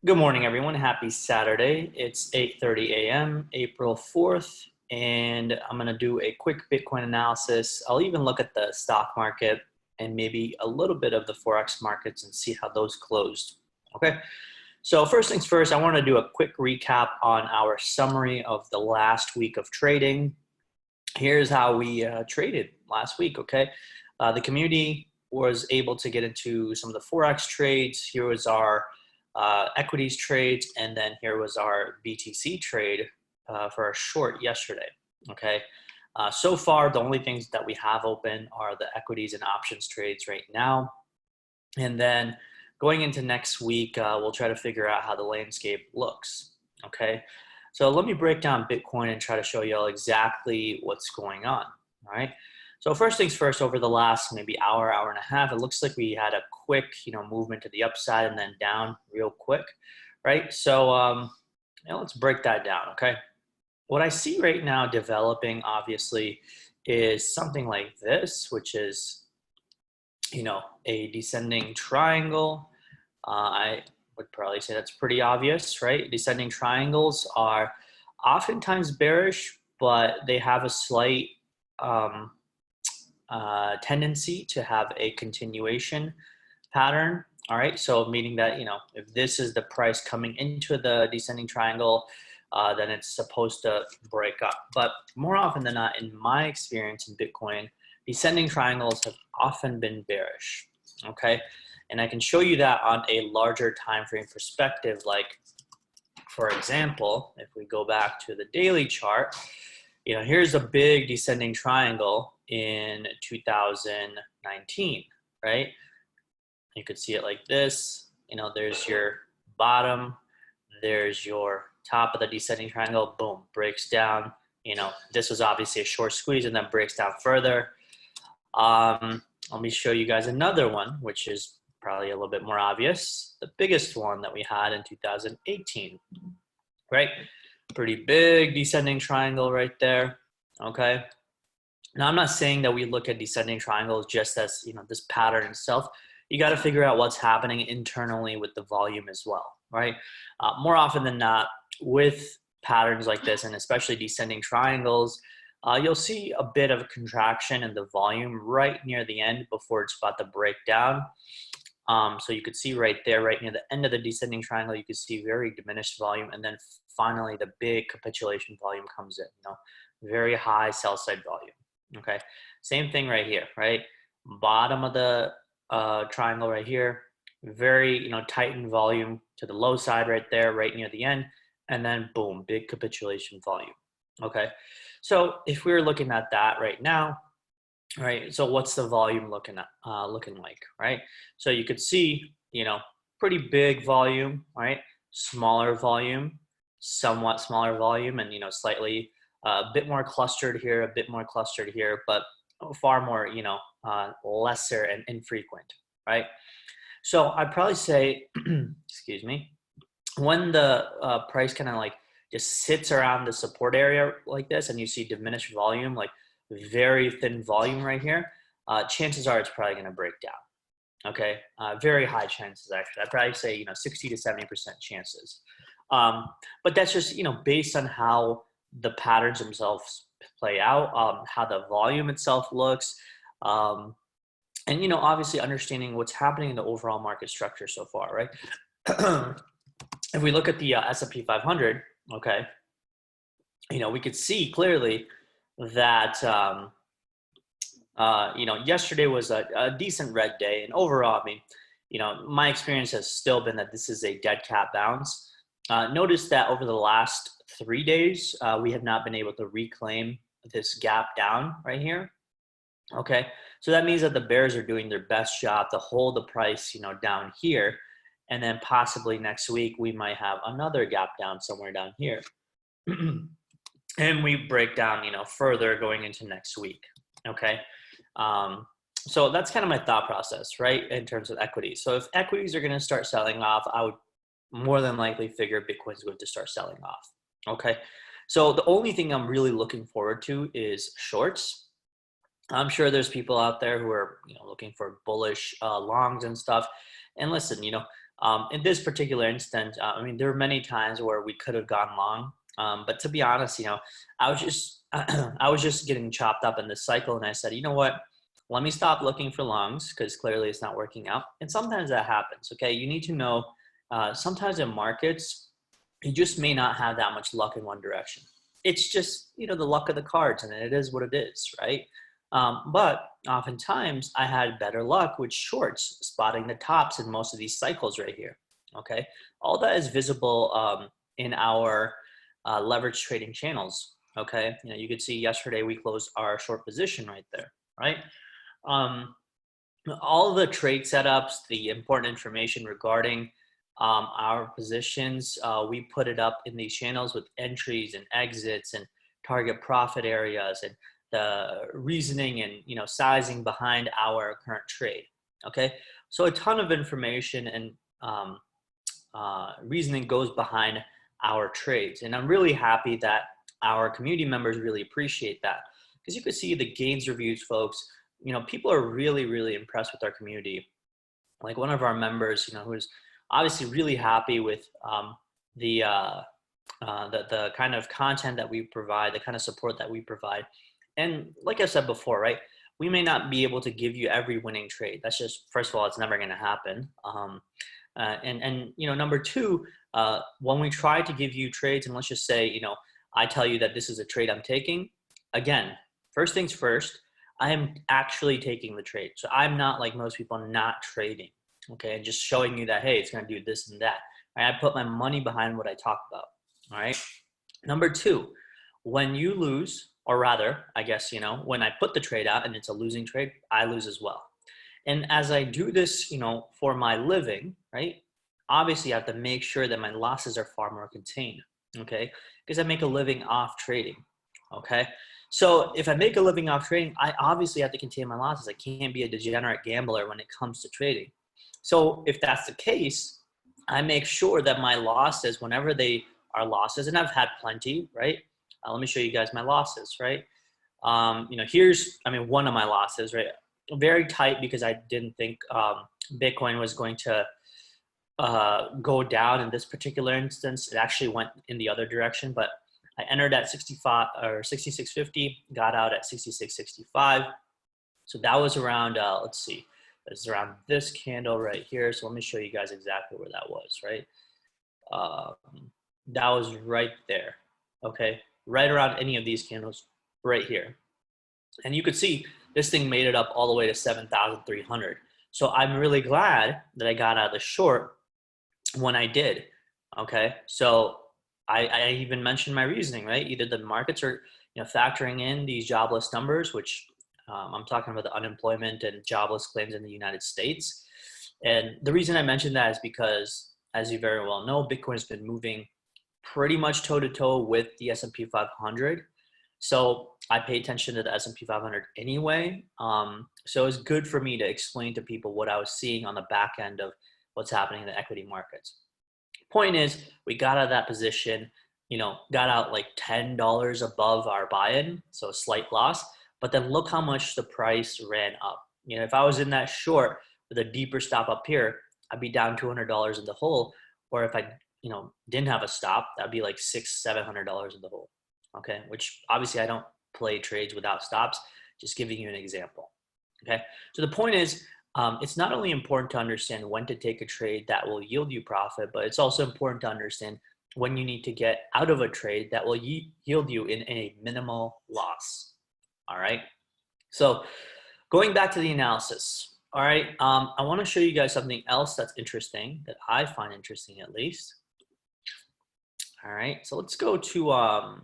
Good morning, everyone. Happy Saturday. It's 8:30 a.m., April 4th, and I'm going to do a quick Bitcoin analysis. I'll even look at the stock market and maybe a little bit of the Forex markets and see how those closed. Okay. So first things first, I want to do a quick recap on our summary of the last week of trading. Here's how we traded last week, okay? The community was able to get into some of the Forex trades. Here was our equities trades, and then here was our BTC trade for our short yesterday, okay? So far, the only things that we have open are the equities and options trades right now. And then going into next week, we'll try to figure out how the landscape looks, okay? So let me break down Bitcoin and try to show you all exactly what's going on, all right? So first things first, over the last maybe hour and a half, it looks like we had a quick, movement to the upside and then down real quick, right? So let's break that down, okay? What I see right now developing, obviously, is something like this, which is, a descending triangle. I would probably say that's pretty obvious, right? Descending triangles are oftentimes bearish, but they have a slight tendency to have a continuation pattern. All right, so meaning that, if this is the price coming into the descending triangle, then it's supposed to break up. But more often than not, in my experience in Bitcoin, descending triangles have often been bearish, okay? And I can show you that on a larger time frame perspective. Like, for example, if we go back to the daily chart, here's a big descending triangle in 2019, right? You could see it like this. There's your bottom, there's your top of the descending triangle, boom, breaks down. This was obviously a short squeeze and then breaks down further. Let me show you guys another one, which is probably a little bit more obvious. The biggest one that we had in 2018, right? Pretty big descending triangle right there, okay? Now, I'm not saying that we look at descending triangles just as, this pattern itself. You got to figure out what's happening internally with the volume as well, right? More often than not, with patterns like this, and especially descending triangles, you'll see a bit of a contraction in the volume right near the end before it's about to break down. So you could see right there, right near the end of the descending triangle, you could see very diminished volume, and then finally the big capitulation volume comes in, very high sell side volume. Okay, same thing right here, right? Bottom of the triangle right here, very, tightened volume to the low side right there, right near the end, and then boom, big capitulation volume. Okay, so if we were looking at that right now, right, so what's the volume looking like, right? So you could see, pretty big volume, right? Smaller volume, somewhat smaller volume, and slightly a bit more clustered here, a bit more clustered here, but far more, lesser and infrequent, right? So I'd probably say, excuse me, when the price kind of like just sits around the support area like this, and you see diminished volume, like very thin volume right here, chances are it's probably going to break down. Okay, very high chances actually. I'd probably say 60 to 70% chances. But that's just based on how the patterns themselves play out, how the volume itself looks, and obviously understanding what's happening in the overall market structure so far, right? If we look at the S&P 500, okay, we could see clearly that yesterday was a decent red day, and overall, I mean, my experience has still been that this is a dead cat bounce. Notice that over the last 3 days, we have not been able to reclaim this gap down right here. Okay, so that means that the bears are doing their best job to hold the price, down here, and then possibly next week we might have another gap down somewhere down here, and we break down, further going into next week. Okay, so that's kind of my thought process, right, in terms of equities. So if equities are going to start selling off, I would more than likely figure Bitcoin's going to start selling off. Okay, so the only thing I'm really looking forward to is shorts. I'm sure there's people out there who are looking for bullish longs and stuff, And listen, in this particular instance, I mean, there were many times where we could have gone long, but to be honest, I was just I was just getting chopped up in this cycle, and I said, you know what? Let me stop looking for longs because clearly it's not working out. And sometimes that happens. Okay, you need to know. Sometimes in markets, you just may not have that much luck in one direction. It's just the luck of the cards, and it is what it is, right? But oftentimes I had better luck with shorts, spotting the tops in most of these cycles right here. Okay, all that is visible in our leverage trading channels. Okay, you could see yesterday we closed our short position right there, right? All the trade setups, the important information regarding our positions, we put it up in these channels with entries and exits and target profit areas and the reasoning and sizing behind our current trade. Okay, so a ton of information and reasoning goes behind our trades, and I'm really happy that our community members really appreciate that, because you could see the gains reviews, folks. People are really impressed with our community. Like one of our members, who's obviously really happy with the kind of content that we provide, the kind of support that we provide. And like I said before, right, we may not be able to give you every winning trade. That's just, first of all, it's never going to happen. And number two, when we try to give you trades, and let's just say, I tell you that this is a trade I'm taking, again, first things first, I am actually taking the trade. So I'm not like most people, not trading, okay, and just showing you that, hey, it's going to do this and that. Right? I put my money behind what I talk about, all right? Number two, when you lose, or rather, I guess, when I put the trade out and it's a losing trade, I lose as well. And as I do this, for my living, right, obviously I have to make sure that my losses are far more contained, okay, because I make a living off trading, okay? So if I make a living off trading, I obviously have to contain my losses. I can't be a degenerate gambler when it comes to trading. So if that's the case, I make sure that my losses, whenever they are losses, and I've had plenty, right? Let me show you guys my losses, right? Here's, one of my losses, right? Very tight because I didn't think Bitcoin was going to go down in this particular instance. It actually went in the other direction, but I entered at 65 or 66.50, got out at 66.65. So that was around, let's see, it's around this candle right here. So let me show you guys exactly where that was, right? That was right there, okay? Right around any of these candles right here. And you could see this thing made it up all the way to 7,300. So I'm really glad that I got out of the short when I did, okay? So I even mentioned my reasoning, right? Either the markets are factoring in these jobless numbers, which I'm talking about the unemployment and jobless claims in the United States. And the reason I mentioned that is because, as you very well know, Bitcoin has been moving pretty much toe-to-toe with the S&P 500. So I pay attention to the S&P 500 anyway. So it's good for me to explain to people what I was seeing on the back end of what's happening in the equity markets. Point is, we got out of that position, got out like $10 above our buy-in, so a slight loss. But then look how much the price ran up. If I was in that short with a deeper stop up here, I'd be down $200 in the hole. Or if I, didn't have a stop, that'd be like $600-700 in the hole. Okay, which obviously I don't play trades without stops. Just giving you an example. Okay, so the point is, it's not only important to understand when to take a trade that will yield you profit, but it's also important to understand when you need to get out of a trade that will yield you in a minimal loss. All right, so going back to the analysis. All right, I want to show you guys something else that's interesting, that I find interesting at least. All right, so let's go to a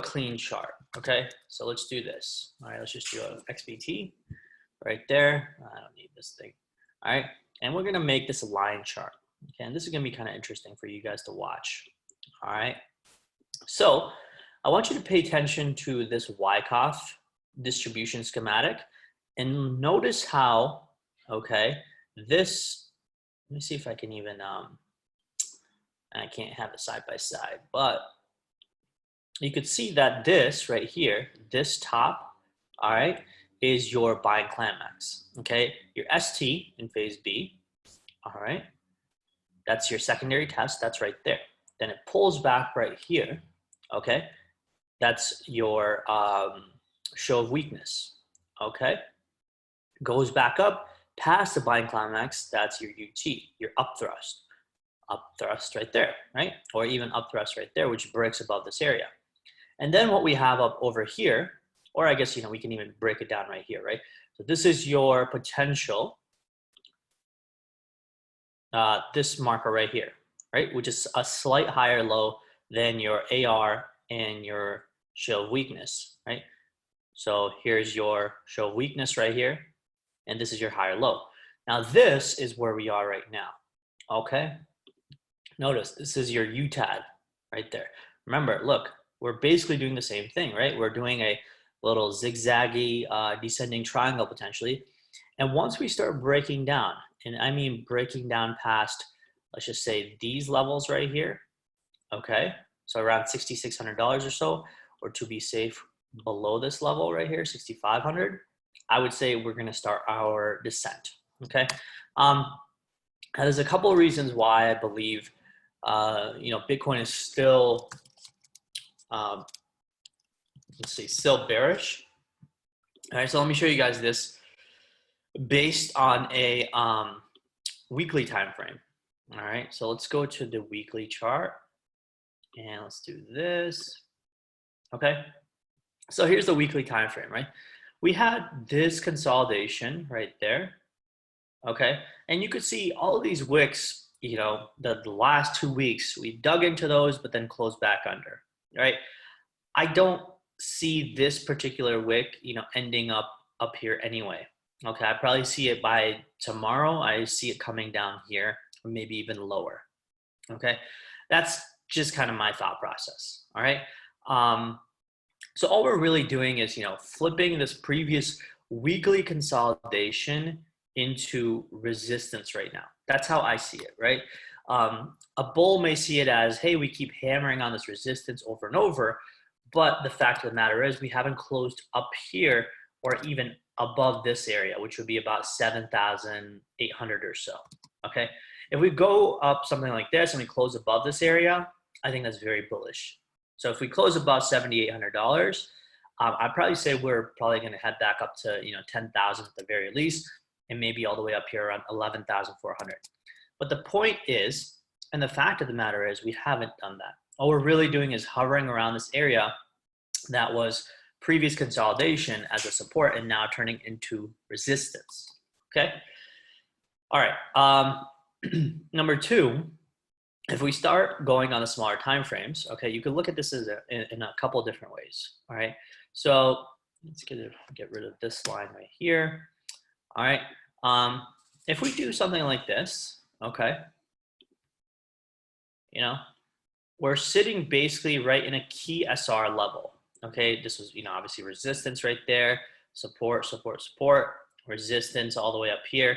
clean chart. Okay, so let's do this. All right, let's just do an XBT right there. I don't need this thing. All right, and we're gonna make this a line chart. Okay, and this is gonna be kind of interesting for you guys to watch. All right, so I want you to pay attention to this Wyckoff distribution schematic and notice how, okay, this, let me see if I can even, I can't have it side by side, but you could see that this right here, this top, all right, is your buying climax, okay? Your ST in phase B, all right? That's your secondary test, that's right there. Then it pulls back right here, okay? That's your show of weakness, okay? Goes back up past the buying climax, that's your UT, your up thrust right there, right? Or even up thrust right there, which breaks above this area. And then what we have up over here, or I guess, we can even break it down right here, right? So this is your potential, this marker right here, right? Which is a slight higher low than your AR and your show of weakness, right? So here's your show of weakness right here, and this is your higher low. Now this is where we are right now, okay? Notice this is your UTAD right there. Remember, look, we're basically doing the same thing, right? We're doing a little zigzaggy descending triangle potentially. And once we start breaking down, and I mean breaking down past, let's just say these levels right here, okay? So around $6,600 or so, or to be safe, below this level right here, 6,500, I would say we're gonna start our descent, okay? There's a couple of reasons why I believe Bitcoin is still, still bearish. All right, so let me show you guys this based on a weekly time frame. All right, so let's go to the weekly chart and let's do this. Okay, so here's the weekly time frame, right? We had this consolidation right there. Okay, and you could see all of these wicks, the last 2 weeks, we dug into those, but then closed back under, right? I don't see this particular wick, ending up here anyway. Okay, I probably see it by tomorrow. I see it coming down here, or maybe even lower. Okay, that's just kind of my thought process. All right. So all we're really doing is, flipping this previous weekly consolidation into resistance right now. That's how I see it, right? A bull may see it as, hey, we keep hammering on this resistance over and over, but the fact of the matter is we haven't closed up here or even above this area, which would be about 7,800 or so, okay? If we go up something like this and we close above this area, I think that's very bullish. So if we close above $7,800, I'd probably say we're probably gonna head back up to 10,000 at the very least, and maybe all the way up here around 11,400. But the point is, and the fact of the matter is, we haven't done that. All we're really doing is hovering around this area that was previous consolidation as a support and now turning into resistance, okay? All right, number two, if we start going on the smaller time frames, okay, you could look at this as in a couple of different ways, all right? So let's get rid of this line right here. All right, if we do something like this, okay, we're sitting basically right in a key SR level, okay? This was, obviously resistance right there, support, support, support, resistance all the way up here.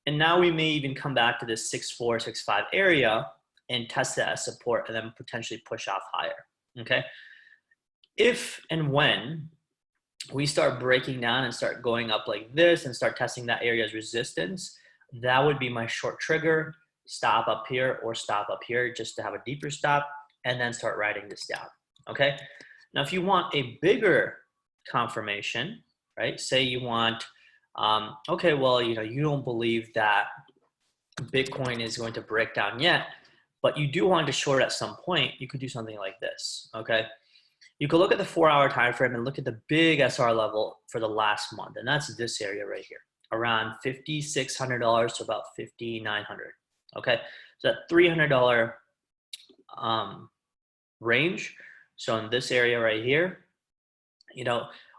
And now we may even come back to this 6.4, 6.5 area and test that as support and then potentially push off higher, okay? If and when we start breaking down and start going up like this and start testing that area as resistance, that would be my short trigger, stop up here or stop up here just to have a deeper stop and then start writing this down, okay? Now, if you want a bigger confirmation, right? Say you want, okay, well, you don't believe that Bitcoin is going to break down yet, but you do want to short at some point, you could do something like this, okay? You could look at the 4-hour time frame and look at the big SR level for the last month, and that's this area right here, around $5,600 to about $5,900. Okay, so that $300 range. So in this area right here,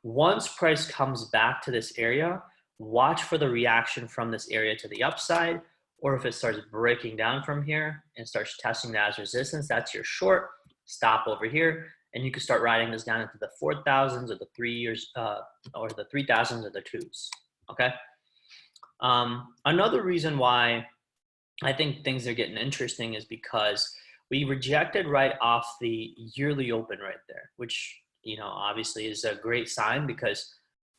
once price comes back to this area, watch for the reaction from this area to the upside, or if it starts breaking down from here and starts testing that as resistance, that's your short. Stop over here. And you can start riding this down into the 4,000s or the 3 years, or the 3,000s or the 2s, okay? Another reason why I think things are getting interesting is because we rejected right off the yearly open right there, which, obviously is a great sign because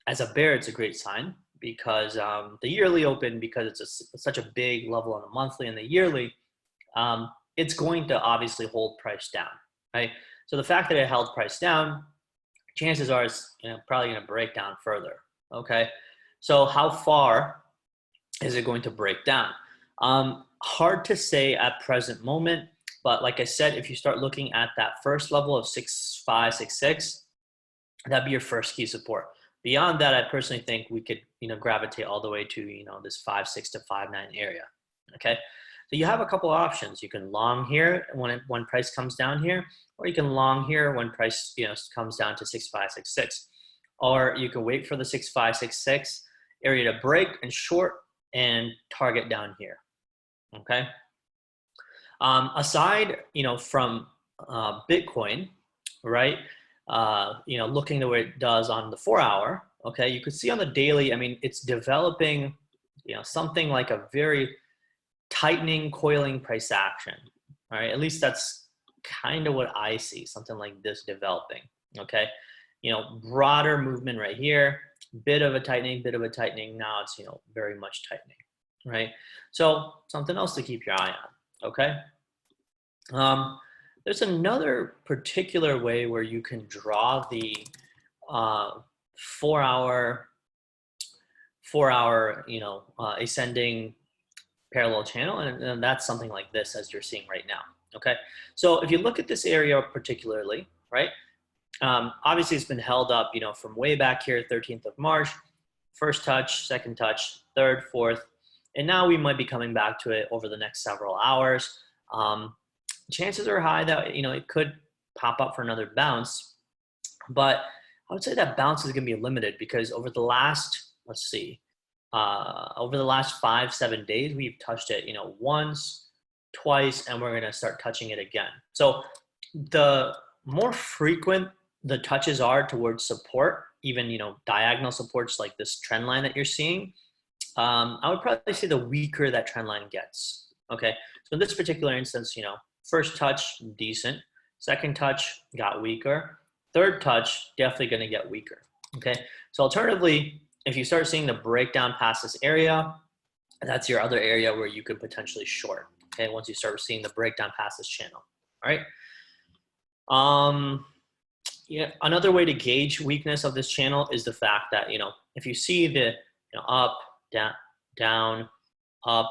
as a bear, it's a great sign. because the yearly open, because it's such a big level on the monthly and the yearly, it's going to obviously hold price down, right? So the fact that it held price down, chances are it's probably going to break down further, okay? So how far is it going to break down? Hard to say at present moment, but like I said, if you start looking at that first level of 6566, that'd be your first key support. Beyond that, I personally think we could, gravitate all the way to, this 5.6 to 5.9 area. Okay, so you have a couple options. You can long here when price comes down here, or you can long here when price, comes down to 6.566, or you can wait for the 6.566 area to break and short and target down here. Okay. Aside, from Bitcoin, right? Looking the way it does on the 4-hour, okay, you could see on the daily, I mean, it's developing, something like a very tightening, coiling price action, all right? At least that's kind of what I see, something like this developing, okay? Broader movement right here, bit of a tightening, now it's, very much tightening, right? So something else to keep your eye on, okay? There's another particular way where you can draw the 4-hour, ascending parallel channel, and that's something like this, as you're seeing right now. Okay, so if you look at this area particularly, right? Obviously, it's been held up, from way back here, 13th of March, first touch, second touch, third, fourth, and now we might be coming back to it over the next several hours. Chances are high that it could pop up for another bounce, but I would say that bounce is going to be limited because over the last, over the last 5-7 days, we've touched it, once, twice, and we're going to start touching it again. So the more frequent the touches are towards support, even diagonal supports like this trend line that you're seeing, I would probably say the weaker that trend line gets. Okay, so in this particular instance, first touch, decent. Second touch, got weaker. Third touch, definitely going to get weaker. Okay, so alternatively, if you start seeing the breakdown past this area, that's your other area where you could potentially short. Okay, once you start seeing the breakdown past this channel. All right. Yeah, another way to gauge weakness of this channel is the fact that if you see the up, down, up,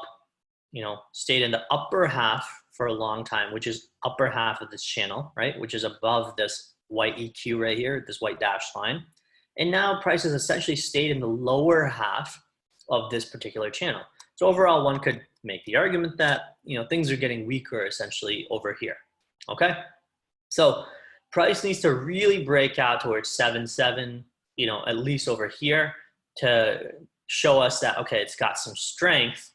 stayed in the upper half for a long time, which is upper half of this channel, right? Which is above this white EQ right here, this white dashed line. And now prices essentially stayed in the lower half of this particular channel. So overall, one could make the argument that, things are getting weaker essentially over here, okay? So price needs to really break out towards 7.7, at least over here to show us that, okay, it's got some strength.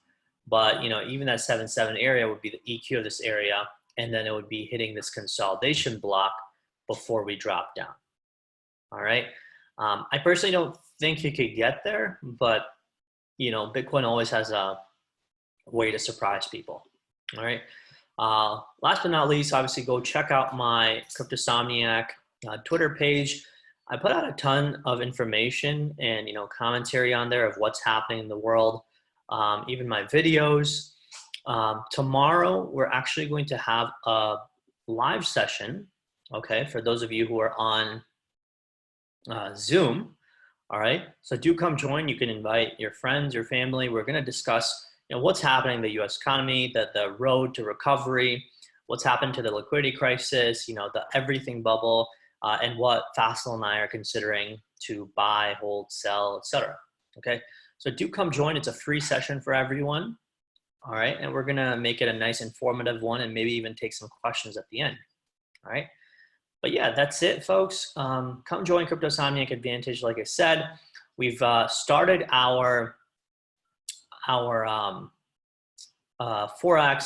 But, even that 7.7 area would be the EQ of this area, and then it would be hitting this consolidation block before we drop down. All right. I personally don't think you could get there, but, Bitcoin always has a way to surprise people. All right. Last but not least, obviously go check out my Cryptosomniac Twitter page. I put out a ton of information and, commentary on there of what's happening in the world. Even my videos. Tomorrow, we're actually going to have a live session, okay, for those of you who are on Zoom, all right? So do come join. You can invite your friends, your family. We're going to discuss what's happening in the U.S. economy, the road to recovery, what's happened to the liquidity crisis, the everything bubble, and what Faisal and I are considering to buy, hold, sell, etc. Okay? So do come join. It's a free session for everyone. All right. And we're going to make it a nice informative one and maybe even take some questions at the end. All right. But yeah, that's it, folks. Come join Cryptosomniac Advantage. Like I said, we've started our Forex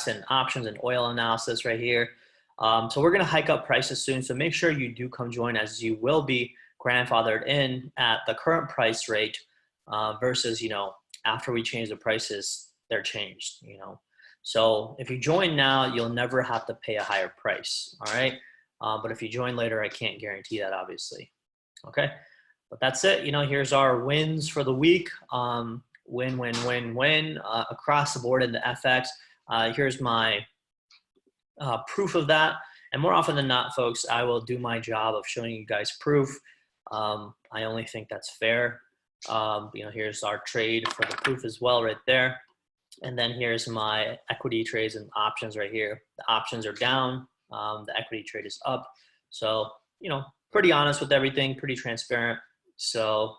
and options and oil analysis right here. So we're going to hike up prices soon. So make sure you do come join, as you will be grandfathered in at the current price rate. Versus, after we change the prices, they're changed, So if you join now, you'll never have to pay a higher price, all right? But if you join later, I can't guarantee that, obviously, okay? But that's it. You know, here's our wins for the week. Win, win, win, win across the board in the FX. Here's my proof of that. And more often than not, folks, I will do my job of showing you guys proof. I only think that's fair. You know, here's our trade for the proof as well right there. And then here's my equity trades and options right here. The options are down. The equity trade is up. So, you know, pretty honest with everything, pretty transparent. So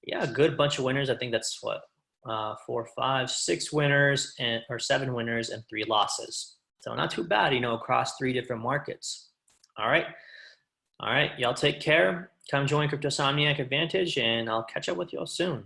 yeah, a good bunch of winners. I think that's what, 4, 5, 6 winners or 7 winners and 3 losses. So not too bad, you know, across 3 different markets. All right. All right. Y'all take care. Come join Cryptosomniac Advantage and I'll catch up with y'all soon.